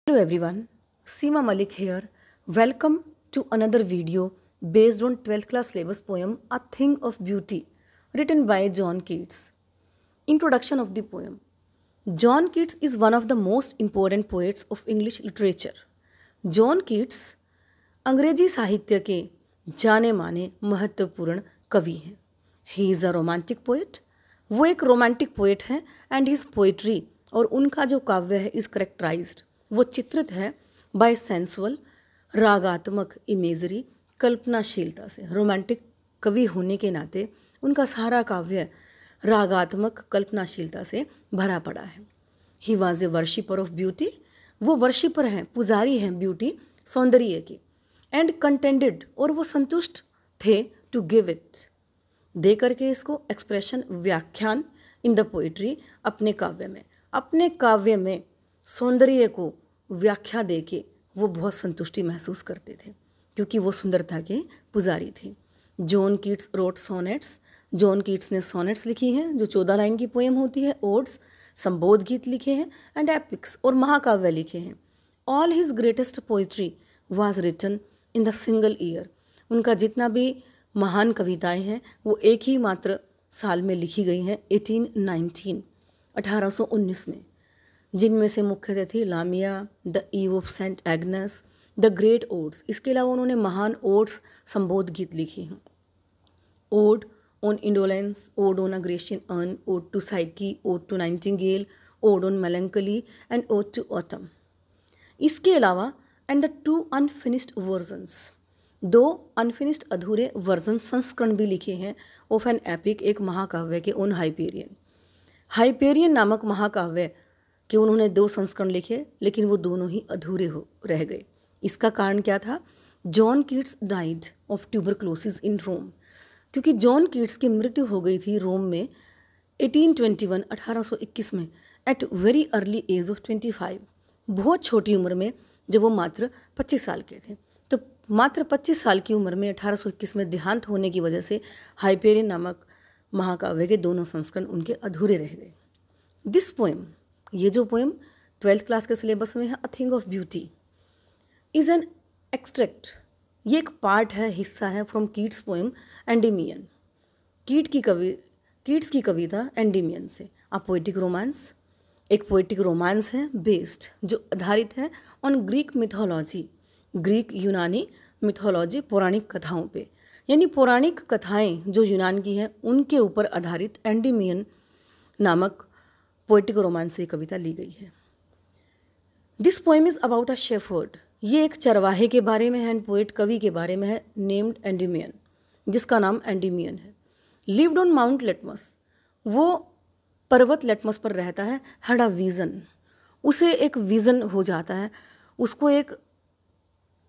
Hello everyone, Seema Malik here. Welcome to another video based on 12th class syllabus poem A Thing of Beauty written by John Keats. Introduction of the poem. John Keats is one of the most important poets of English literature. John Keats अंग्रेजी साहित्य के जाने माने महत्वपूर्ण कवि हैं. He is a romantic poet. वो एक रोमांटिक पोएट हैं एंड हिज पोइट्री और उनका जो काव्य है इज़ करेक्टराइज्ड, वो चित्रित है बाय सेंसुअल, रागात्मक इमेजरी, कल्पनाशीलता से. रोमांटिक कवि होने के नाते उनका सारा काव्य रागात्मक कल्पनाशीलता से भरा पड़ा है. He was a worshipper of beauty. वो वर्शिपर हैं, पुजारी हैं ब्यूटी, सौंदर्य की. एंड कंटेंडेड, और वो संतुष्ट थे टू गिव इट, दे करके इसको एक्सप्रेशन, व्याख्यान इन द पोइट्री, अपने काव्य में सौंदर्य को व्याख्या दे के वो बहुत संतुष्टि महसूस करते थे क्योंकि वो सुंदरता के पुजारी थे. John Keats wrote sonnets. John Keats ने सोनेट्स लिखी हैं जो 14 लाइन की पोएम होती है. ओड्स, संबोध गीत लिखे हैं, एंड एपिक्स और महाकाव्य लिखे हैं. All his greatest poetry was written in the single year. उनका जितना भी महान कविताएं हैं वो एक ही मात्र साल में लिखी गई हैं, 1819 में, जिनमें से मुख्यतः थी Lamia, the Eve of Saint Agnes, the great odes. इसके अलावा उन्होंने महान ओड्स, संबोध गीत लिखे हैं. Ode on indolence, ode on a Grecian urn, ode to Psyche, ode to Nightingale, ode on melancholy, and ode to autumn. इसके अलावा and the 2 unfinished versions, 2 unfinished अधूरे वर्जन, संस्करण भी लिखे हैं ऑफ एन एपिक, एक महाकाव्य के, ऑन हाइपेरियन. हाइपेरियन नामक महाकाव्य के उन्होंने 2 संस्करण लिखे, लेकिन वो दोनों ही अधूरे रह गए. इसका कारण क्या था? John Keats died of tuberculosis in Rome, क्योंकि जॉन कीट्स की मृत्यु हो गई थी रोम में 1821 में, at very early age of 25. बहुत छोटी उम्र में, जब वो मात्र 25 साल के थे. तो मात्र 25 साल की उम्र में 1821 में देहांत होने की वजह से हाइपेरियन नामक महाकाव्य के दोनों संस्करण उनके अधूरे रह गए. दिस पोएम, ये जो पोएम 12th क्लास के सिलेबस में है, a thing of beauty, is an extract, ये एक पार्ट है, हिस्सा है from Keats poem Endymion. Keats की कविता एंडीमियन से. अ पोएटिक रोमांस, एक पोएटिक रोमांस है, बेस्ड, जो आधारित है ऑन ग्रीक मिथोलॉजी, ग्रीक यूनानी मिथोलॉजी, पौराणिक कथाओं पे, यानी पौराणिक कथाएं जो यूनान की हैं उनके ऊपर आधारित एंडीमियन नामक पोएटिक रोमांस से कविता ली गई है. This poem is about a shepherd. ये एक चरवाहे के बारे में है एंड पोएट, कवि के बारे में है, नेम्ड एंडीमियन, जिसका नाम एंडीमियन है. लिव्ड ऑन माउंट लेटमस, वो पर्वत लेटमस पर रहता है. हैड अ विज़न, उसे एक विज़न हो जाता है, उसको एक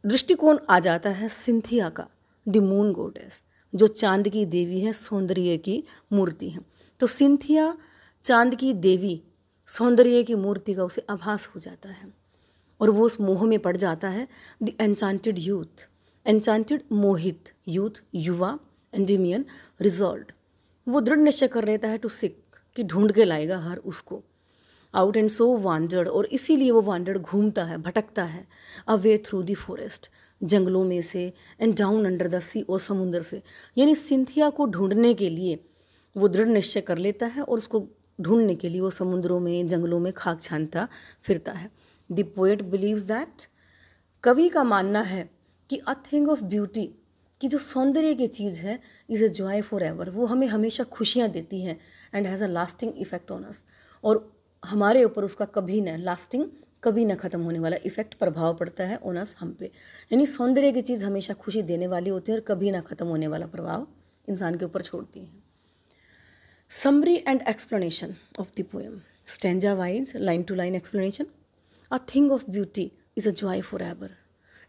दृष्टिकोण आ जाता है सिंथिया का, द मून गॉडेस, जो चांद की देवी है, सौंदर्य की मूर्ति है. तो सिंथिया चांद की देवी, सौंदर्य की मूर्ति का उसे आभास हो जाता है और वो उस मोह में पड़ जाता है. The enchanted youth, enchanted Mohit, youth युवा, एंडीमियन रिजॉल्व, वो दृढ़ निश्चय कर लेता है टू सिक, कि ढूंढ के लाएगा हर उसको. आउट एंड सो वांडर्ड, और इसीलिए वो वांडर्ड, घूमता है, भटकता है. अवे थ्रू द फॉरेस्ट, जंगलों में से, एंड डाउन अंडर द सी, और समुद्र से, यानी सिंथिया को ढूंढने के लिए वो दृढ़ निश्चय कर लेता है और उसको ढूंढने के लिए वो समुद्रों में, जंगलों में खाक छानता फिरता है. द पोएट बिलीव्स दैट, कवि का मानना है कि अ थिंग ऑफ ब्यूटी, कि जो सौंदर्य की चीज़ है, is a joy for ever, वो हमें हमेशा खुशियाँ देती हैं, and has a lasting effect on us, और हमारे ऊपर उसका कभी न लास्टिंग, कभी न ख़त्म होने वाला इफेक्ट, प्रभाव पड़ता है ऑन अस, हम पे. यानी सौंदर्य की चीज़ हमेशा खुशी देने वाली होती है और कभी ना ख़त्म होने वाला प्रभाव इंसान के ऊपर छोड़ती हैं. Summary and explanation of the poem. Stanza wise, line to line explanation. A thing of beauty is a joy forever.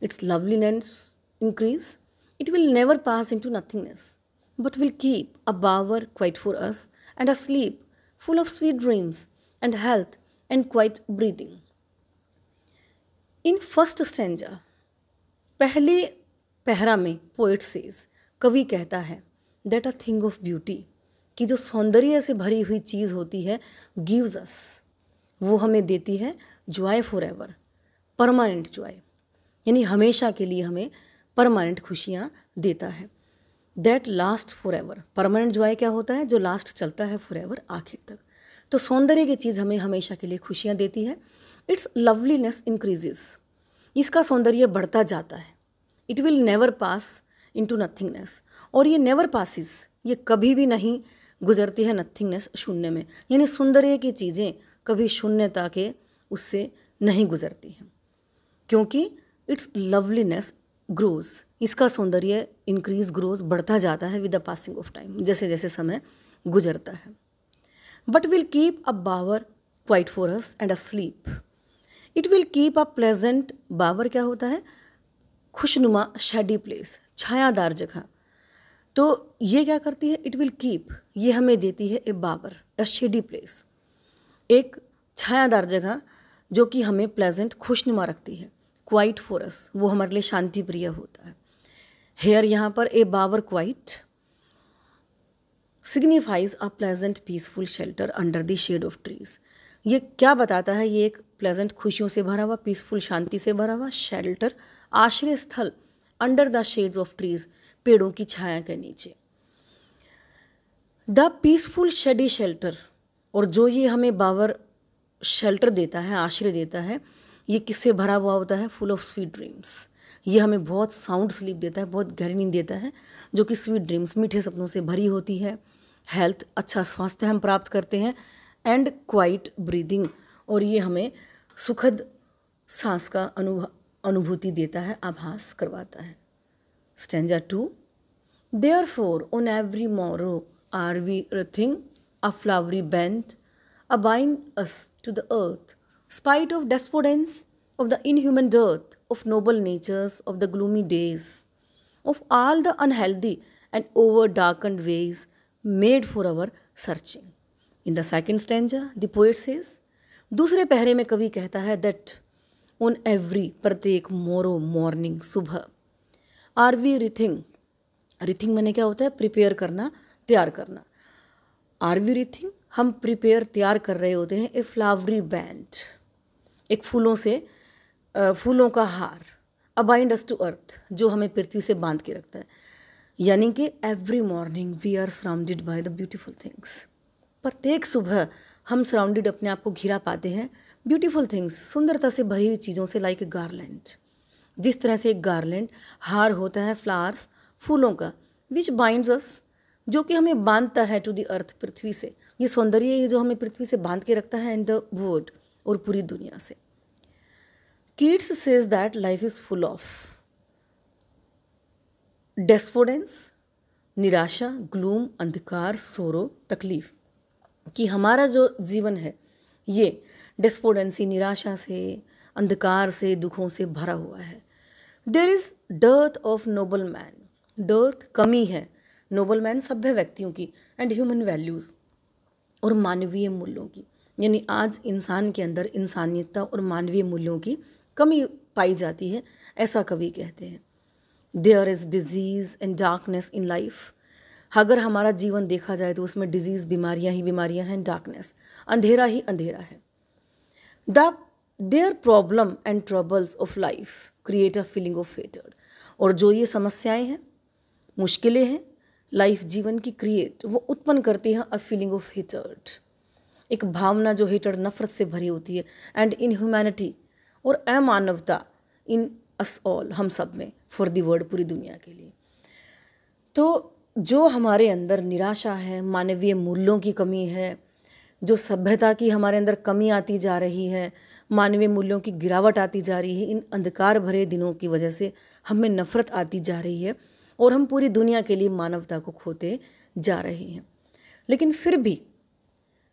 Its loveliness increase. It will never pass into nothingness, but will keep a bower quite for us, and a sleep full of sweet dreams and health and quiet breathing. In first stanza, पहले पहरा में poet says, कवि कहता है, that a thing of beauty, कि जो सौंदर्य से भरी हुई चीज़ होती है, गिव्स अस, वो हमें देती है Joy for ever, permanent Joy, यानी हमेशा के लिए हमें परमानेंट खुशियाँ देता है। That last for ever, permanent Joy क्या होता है? जो लास्ट चलता है फॉर एवर, आखिर तक। तो सौंदर्य की चीज़ हमें हमेशा के लिए खुशियाँ देती है। इट्स लवलीनेस इंक्रीजेस, इसका सौंदर्य बढ़ता जाता है। It will never pass into nothingness, और ये नेवर पासिस, ये कभी भी नहीं गुजरती है नथिंगनेस, शून्य में, यानी सौंदर्य की चीज़ें कभी शून्यता के उससे नहीं गुजरती हैं, क्योंकि इट्स लवलीनेस ग्रोज, इसका सौंदर्य इंक्रीज ग्रोज बढ़ता जाता है with the passing of time, जैसे जैसे समय गुजरता है। But will keep a bower quiet for us and a sleep, it will keep a pleasant, bower क्या होता है? खुशनुमा, शेडी प्लेस, छायादार जगह। तो ये क्या करती है? इट विल कीप, ये हमें देती है ए बावर, अ शेडी प्लेस, एक छायादार जगह जो कि हमें प्लेजेंट, खुशनुमा रखती है। क्वाइट फॉर अस, वो हमारे लिए शांति प्रिय होता है। हेयर यहाँ पर a bower quiet signifies a pleasant peaceful shelter under the shade of trees, ये क्या बताता है? ये एक प्लेजेंट, खुशियों से भरा हुआ, पीसफुल, शांति से भरा हुआ शेल्टर, आश्रय स्थल, under the shades of trees, पेड़ों की छाया के नीचे। द पीसफुल शेडी शेल्टर, और जो ये हमें बावर शेल्टर देता है, आश्रय देता है, ये किससे भरा हुआ होता है? फुल ऑफ स्वीट ड्रीम्स, ये हमें बहुत साउंड स्लीप देता है, बहुत गहरी नींद देता है, जो कि स्वीट ड्रीम्स, मीठे सपनों से भरी होती है। हेल्थ, अच्छा स्वास्थ्य हम प्राप्त करते हैं। एंड क्वाइट ब्रीदिंग, और ये हमें सुखद सांस का अनुभूति देता है, आभास करवाता है। Stanza 2, therefore on every morrow are we wreathing a flowery band a bind us to the earth, spite of despondence, of the inhuman dearth, of noble natures, of the gloomy days, of all the unhealthy and over-darkened ways made for our searching. In the second stanza, the poet says, दूसरे पहरे में कवि कहता है that on every, प्रत्येक morrow, morning, सुबह, are we rethink, rethink मैंने क्या होता है? प्रिपेयर करना, तैयार करना। आर वी रीथिंग, हम प्रिपेयर, तैयार कर रहे होते हैं। ए फ्लावरी बैंड, एक फूलों से, फूलों का हार। अ बाइंड अस टू अर्थ, जो हमें पृथ्वी से बांध के रखता है, यानी कि every morning we are surrounded by the beautiful things, प्रत्येक सुबह हम सराउंडेड, अपने आप को घिरा पाते हैं ब्यूटीफुल थिंग्स, सुंदरता से भरी हुई चीज़ों से, लाइक ए गार्लैंड, जिस तरह से एक गार्लैंड, हार होता है फ्लावर्स, फूलों का, विच बाइंड्स अस, जो कि हमें बांधता है, टू द अर्थ, पृथ्वी से। ये सौंदर्य है जो हमें पृथ्वी से बांध के रखता है, एंड द वर्ल्ड, और पूरी दुनिया से। Keats says that life is full of despondence, निराशा, ग्लूम, अंधकार, सोरो, तकलीफ, कि हमारा जो जीवन है ये डेस्पोडेंसी, निराशा से, अंधकार से, दुखों से भरा हुआ है। There is dearth of noble man, dearth, कमी है, नोबल मैन, सभ्य व्यक्तियों की, एंड ह्यूमन वैल्यूज़, और मानवीय मूल्यों की, यानी आज इंसान के अंदर इंसानियतता और मानवीय मूल्यों की कमी पाई जाती है, ऐसा कवि कहते हैं। There is disease and darkness in life, अगर हमारा जीवन देखा जाए तो उसमें डिजीज़, बीमारियां ही बीमारियां हैं, डार्कनेस, अंधेरा ही अंधेरा है। Their problem and troubles of life create a feeling of hatred, और जो ये समस्याएं हैं, मुश्किलें हैं लाइफ, जीवन की, क्रिएट, वो उत्पन्न करती हैं अ फीलिंग ऑफ हेटर्ड, एक भावना जो हेटर्ड, नफरत से भरी होती है। एंड इन ह्यूमैनिटी, और अमानवता, इन अस ऑल, हम सब में, फॉर द वर्ल्ड, पूरी दुनिया के लिए। तो जो हमारे अंदर निराशा है, मानवीय मूल्यों की कमी है, जो सभ्यता की हमारे अंदर कमी आती जा रही है, मानवीय मूल्यों की गिरावट आती जा रही है, इन अंधकार भरे दिनों की वजह से हमें नफरत आती जा रही है, और हम पूरी दुनिया के लिए मानवता को खोते जा रहे हैं। लेकिन फिर भी,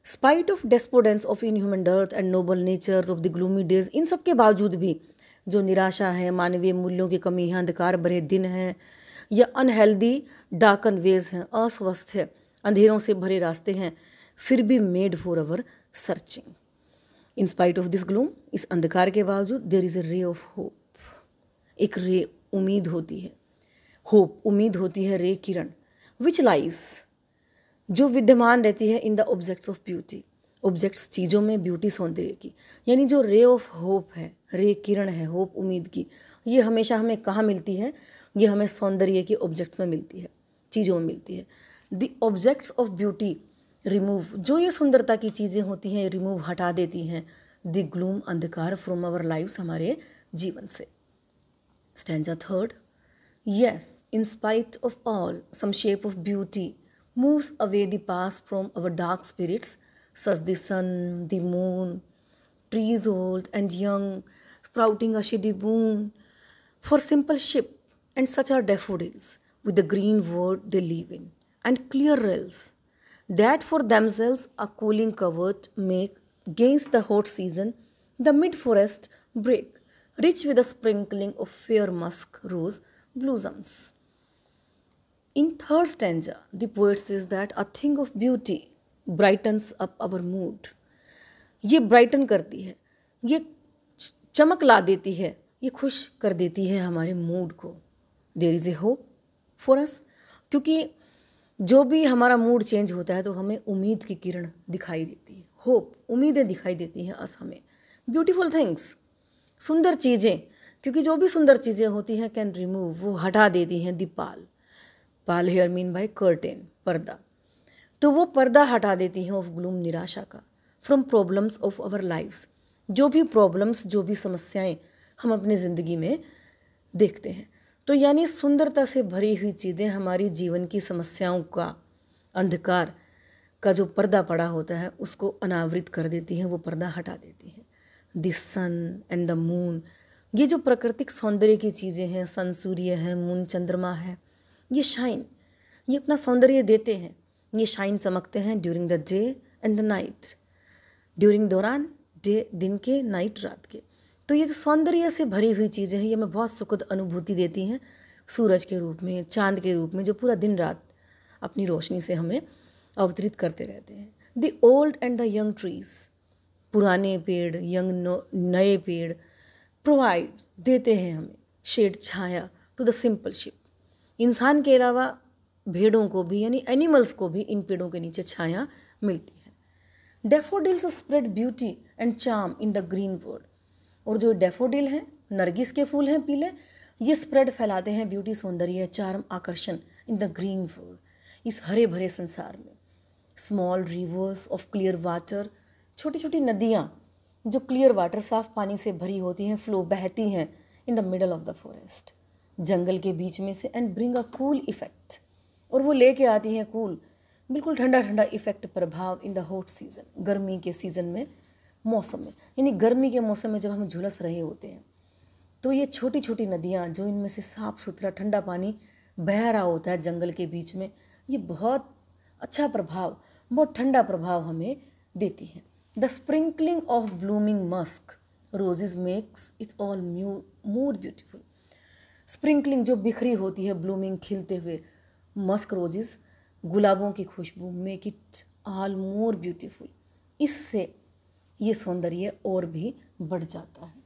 spite of despondence of in human dearth and noble natures of the gloomy days, इन सब के बावजूद भी जो निराशा है, मानवीय मूल्यों की कमी है, अंधकार भरे दिन हैं, या अनहेल्दी डार्कन वेज हैं, अस्वस्थ है, अंधेरों से भरे रास्ते हैं, फिर भी made for our searching. In spite of this gloom, इस अंधकार के बावजूद, there is A ray of hope, एक रे, उम्मीद होती है, होप, उम्मीद होती है, रे, किरण, विच लाइज, जो विद्यमान रहती है in the objects of beauty, objects चीज़ों में, ब्यूटी सौंदर्य की, यानी जो रे ऑफ होप है, रे किरण है होप उम्मीद की, ये हमेशा हमें कहाँ मिलती है? ये हमें सौंदर्य के ऑब्जेक्ट्स में मिलती है, चीज़ों में मिलती है। The objects of beauty remove, जो ये सुंदरता की चीज़ें होती हैं रिमूव हटा देती हैं द ग्लूम अंधकार फ्रॉम आवर लाइव्स, हमारे जीवन से। Stanza third, yes, in spite of all, some shape of beauty moves away the past from our dark spirits, such the sun, the moon, trees old and young, sprouting a shady boon. For simple ship, and such are daffodils, with the green world they live in, and clear rills, that for themselves a cooling covert make, against the hot season, the mid-forest break, rich with a sprinkling of fair musk rose blossoms. In third stanza, the poet says that a thing of beauty brightens up our mood. ये Brighton करती है, ये चमक ला देती है, ये खुश कर देती है हमारे मूड को। There is a hope for us, क्योंकि जो भी हमारा मूड चेंज होता है तो हमें उम्मीद की किरण दिखाई देती है, होप, उम्मीदें दिखाई देती हैं अस हमें। ब्यूटीफुल थिंग्स, सुंदर चीज़ें, क्योंकि जो भी सुंदर चीज़ें होती हैं कैन रिमूव, वो हटा देती हैं दी पाल, पाल हेयर मीन बाय कर्टेन, पर्दा, तो वो पर्दा हटा देती हैं ऑफ ग्लूम, निराशा का, from problems of our lives, जो भी प्रॉब्लम्स, जो भी समस्याएं हम अपनी ज़िंदगी में देखते हैं। तो यानी सुंदरता से भरी हुई चीज़ें हमारी जीवन की समस्याओं का, अंधकार का जो पर्दा पड़ा होता है उसको अनावृत कर देती हैं, वो पर्दा हटा देती हैं। The sun and the moon, ये जो प्राकृतिक सौंदर्य की चीज़ें हैं, सन सूर्य है, मून चंद्रमा है, ये शाइन, ये अपना सौंदर्य देते हैं, ये शाइन चमकते हैं during the day and the night, during दौरान डे दिन के, नाइट रात के। तो ये जो सौंदर्य से भरी हुई चीज़ें हैं ये हमें बहुत सुखद अनुभूति देती हैं, सूरज के रूप में, चांद के रूप में, जो पूरा दिन रात अपनी रोशनी से हमें अवतरित करते रहते हैं। The old and the young trees, पुराने पेड़, यंग नए पेड़ प्रोवाइड, देते हैं हमें शेड, छाया, टू द सिंपल शिप, इंसान के अलावा भेड़ों को भी, यानी एनिमल्स को भी इन पेड़ों के नीचे छाया मिलती है। Daffodils spread beauty and charm in the green world, और जो डेफोडिल हैं, नरगिस के फूल हैं पीले, ये स्प्रेड फैलाते हैं ब्यूटी, सौंदर्य, चार्म, आकर्षण इन द ग्रीन वर्ल्ड, इस हरे भरे संसार में। Small reverse of clear water, छोटी छोटी नदियाँ जो क्लियर वाटर, साफ पानी से भरी होती हैं, फ्लो, बहती हैं in the middle of the forest, जंगल के बीच में से, and bring a cool effect, और वो लेके आती हैं कूल, बिल्कुल ठंडा ठंडा इफेक्ट, प्रभाव इन द हॉट सीजन, गर्मी के सीज़न में, मौसम में, यानी गर्मी के मौसम में जब हम झुलस रहे होते हैं तो ये छोटी छोटी नदियाँ जो इनमें से साफ़ सुथरा ठंडा पानी बह रहा होता है जंगल के बीच में, ये बहुत अच्छा प्रभाव, बहुत ठंडा प्रभाव हमें देती हैं। The sprinkling of blooming Musk roses makes it all more beautiful, sprinkling जो बिखरी होती है, ब्लूमिंग, खिलते हुए, मस्क रोजेस, गुलाबों की खुशबू, make it all more beautiful, इससे ये सौंदर्य और भी बढ़ जाता है।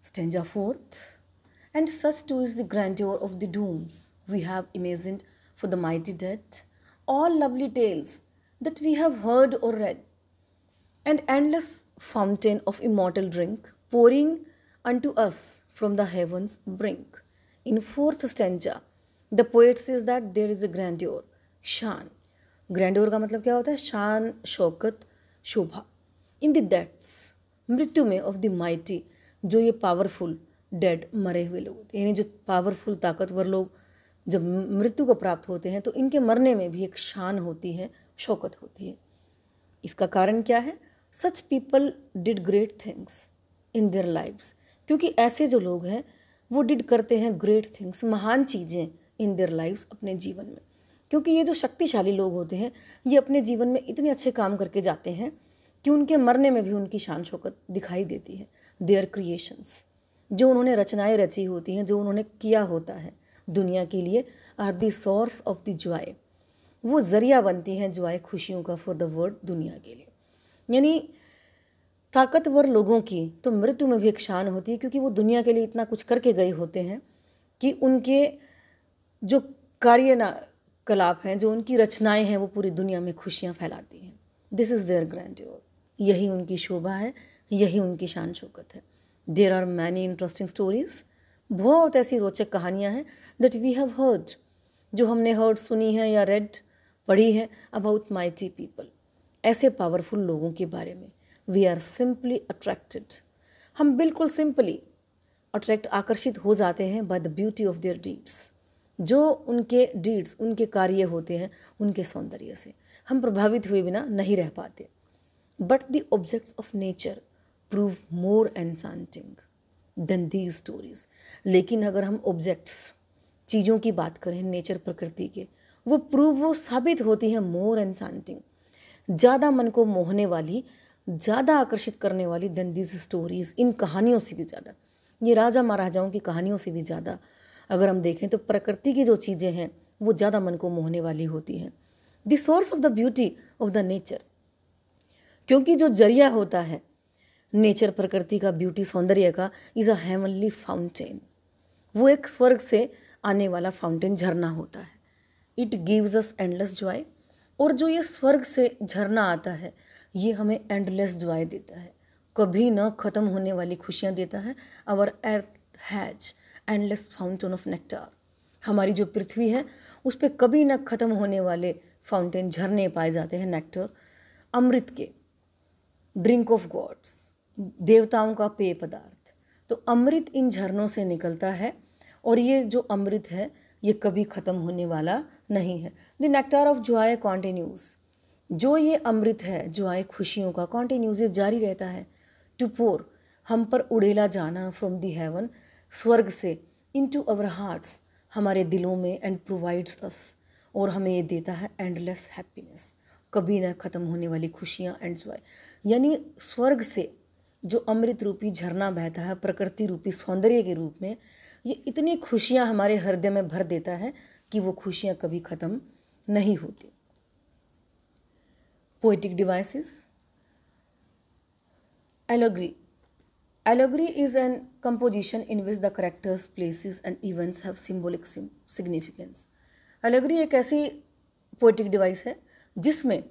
Stanza fourth, and such too is the grandeur of the dooms we have imagined for the mighty dead, all lovely tales that we have heard और read, and endless fountain of immortal drink pouring unto us from the heavens brink. In fourth stanza, the poet says that there is a grandeur, शान, grandeur का मतलब क्या होता है? शान, शौकत, शोभा, in the deaths, मृत्यु में, ऑफ द माइटी, जो ये पावरफुल डेड, मरे हुए लोग होते हैं, यानी जो पावरफुल ताकतवर लोग जब मृत्यु को प्राप्त होते हैं तो इनके मरने में भी एक शान होती है, शौकत होती है। इसका कारण क्या है? Such people did great things in their lives, क्योंकि ऐसे जो लोग हैं वो डिड करते हैं ग्रेट थिंग्स, महान चीज़ें, इन देयर लाइव्स, अपने जीवन में। क्योंकि ये जो शक्तिशाली लोग होते हैं ये अपने जीवन में इतने अच्छे काम करके जाते हैं कि उनके मरने में भी उनकी शान शौकत दिखाई देती है। देयर क्रिएशंस, जो उन्होंने रचनाएं रची होती हैं, जो उन्होंने किया होता है दुनिया के लिए, are the source of the joy, वो ज़रिया बनती हैं जॉय, खुशियों का, फॉर द वर्ल्ड, दुनिया के लिए। यानी ताकतवर लोगों की तो मृत्यु में भी एक शान होती है, क्योंकि वो दुनिया के लिए इतना कुछ करके गए होते हैं कि उनके जो कार्यकलाप हैं, जो उनकी रचनाएं हैं, वो पूरी दुनिया में खुशियाँ फैलाती हैं। दिस इज़ देयर ग्रैंड्योर, यही उनकी शोभा है, यही उनकी शान शौकत है। There are many interesting stories, बहुत ऐसी रोचक कहानियाँ हैं दैट वी हैव हर्ड, जो हमने हर्ड सुनी है या रेड पढ़ी है अबाउट माइटी पीपल, ऐसे पावरफुल लोगों के बारे में। वी आर सिंपली अट्रैक्टेड, हम बिल्कुल सिंपली आकर्षित हो जाते हैं by the beauty of their deeds, जो उनके डीड्स, उनके कार्य होते हैं, उनके सौंदर्य से हम प्रभावित हुए बिना नहीं रह पाते। But the objects of nature prove more enchanting than these stories. लेकिन अगर हम ऑब्जेक्ट्स, चीज़ों की बात करें, नेचर, प्रकृति के, वो साबित होती हैं मोर एनचांटिंग, ज़्यादा मन को मोहने वाली, ज़्यादा आकर्षित करने वाली देन दीज स्टोरीज, इन कहानियों से भी ज़्यादा, ये राजा महाराजाओं की कहानियों से भी ज़्यादा अगर हम देखें तो प्रकृति की जो चीज़ें हैं वो ज़्यादा मन को मोहने वाली होती हैं। The source of the beauty of the nature, क्योंकि जो जरिया होता है नेचर, प्रकृति का, ब्यूटी, सौंदर्य का, इज़ अ हेवनली फाउंटेन, वो एक स्वर्ग से आने वाला फाउंटेन, झरना होता है। It gives us endless Joy, और जो ये स्वर्ग से झरना आता है ये हमें एंडलेस जॉय देता है, कभी न ख़त्म होने वाली खुशियाँ देता है। Our earth has endless fountain of nectar, हमारी जो पृथ्वी है उस पर कभी न ख़त्म होने वाले फाउंटेन, झरने पाए जाते हैं, नेक्टर, अमृत के, ड्रिंक ऑफ गॉड्स, देवताओं का पेय पदार्थ। तो अमृत इन झरनों से निकलता है, और ये जो अमृत है ये कभी ख़त्म होने वाला नहीं है। The nectar of Joy continues, जो ये अमृत है जॉय, खुशियों का, कॉन्टिन्यूज, जारी रहता है। टू पोर, हम पर उड़ेला जाना, फ्रॉम दी हेवन, स्वर्ग से, इनटू अवर हार्ट्स, हमारे दिलों में, एंड प्रोवाइड्स अस, और हमें ये देता है एंडलेस हैप्पीनेस, कभी न ख़त्म होने वाली खुशियाँ एंड जॉय। यानी स्वर्ग से जो अमृत रूपी झरना बहता है प्रकृति रूपी सौंदर्य के रूप में, ये इतनी खुशियाँ हमारे हृदय में भर देता है कि वो खुशियाँ कभी ख़त्म नहीं होती। Poetic devices, allegory, Allegory is an composition in which the characters, places and events have symbolic significance. Allegory एक ऐसी पोएटिक डिवाइस है जिसमें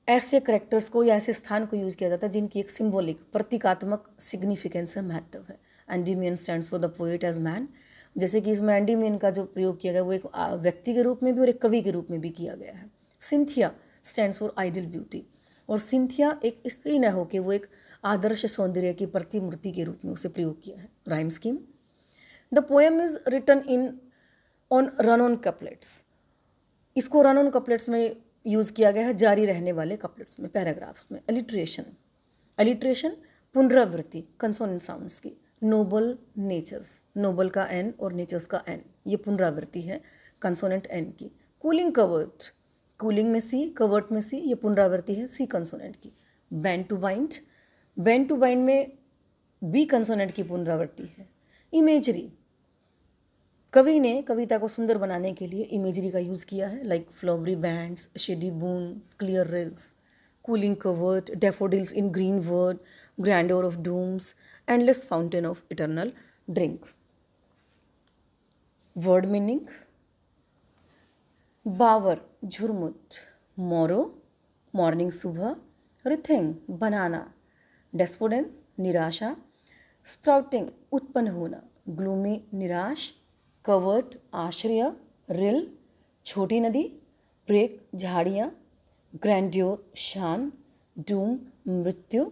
ऐसे करेक्टर्स को या ऐसे स्थान को यूज किया जाता है जिनकी एक सिंबॉलिक, प्रतीकात्मक सिग्निफिकेंस है, महत्व है। Endymion stands for the poet as man, जैसे कि इसमें एंडीमियन का जो प्रयोग किया गया वो एक व्यक्ति के रूप में भी और एक कवि के रूप में भी किया गया है। Cynthia stands for ideal beauty, और सिंथिया एक स्त्री न होकर वो एक आदर्श सौंदर्य की प्रतिमूर्ति के रूप में उसे प्रयोग किया है। Rhyme scheme, the poem is written in on run on couplets, इसको रन ऑन कपलेट्स में यूज़ किया गया है, जारी रहने वाले कपलेट्स में, पैराग्राफ्स में। एलिट्रेशन, एलिट्रेशन पुनरावृत्ति, कंसोनेंट साउंड्स की। नोबल नेचर्स, नोबल का एन और नेचर्स का एन, ये पुनरावृत्ति है कंसोनेंट एन की। कूलिंग कवर्ट, कूलिंग में सी, कवर्ट में सी, ये पुनरावृत्ति है सी कंसोनेंट की। Band to bind, band to bind में बी कंसोनेंट की पुनरावृत्ति है। इमेजरी, कवि ने कविता को सुंदर बनाने के लिए इमेजरी का यूज़ किया है, like flowery bands, shady boon, clear rills, cooling covert, daffodils in green world, grandeur of dooms, endless fountain of eternal drink. Word meaning, bower, झुरमुट, मोरो, मॉर्निंग, सुबह, रिथिंग, बनाना, डेस्पोडेंस, निराशा, स्प्राउटिंग, उत्पन्न होना, ग्लूमी, निराश, कवर्ट, आश्रय, रिल, छोटी नदी, ब्रेक, झाड़ियाँ, ग्रैंड्योर, शान, डूम, मृत्यु,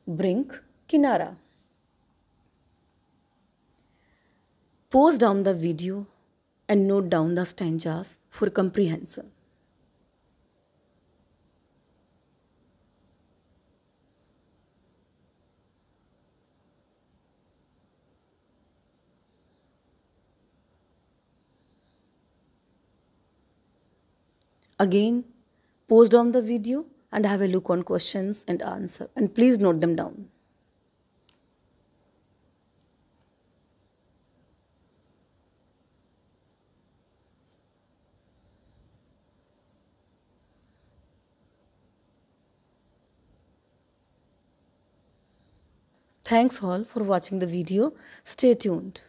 ब्रिंक, किनारा। Pause down the video and note down the stanzas for comprehension. Again, pause down the video and have a look on questions and answer, and please note them down. Thanks all for watching the video. Stay tuned.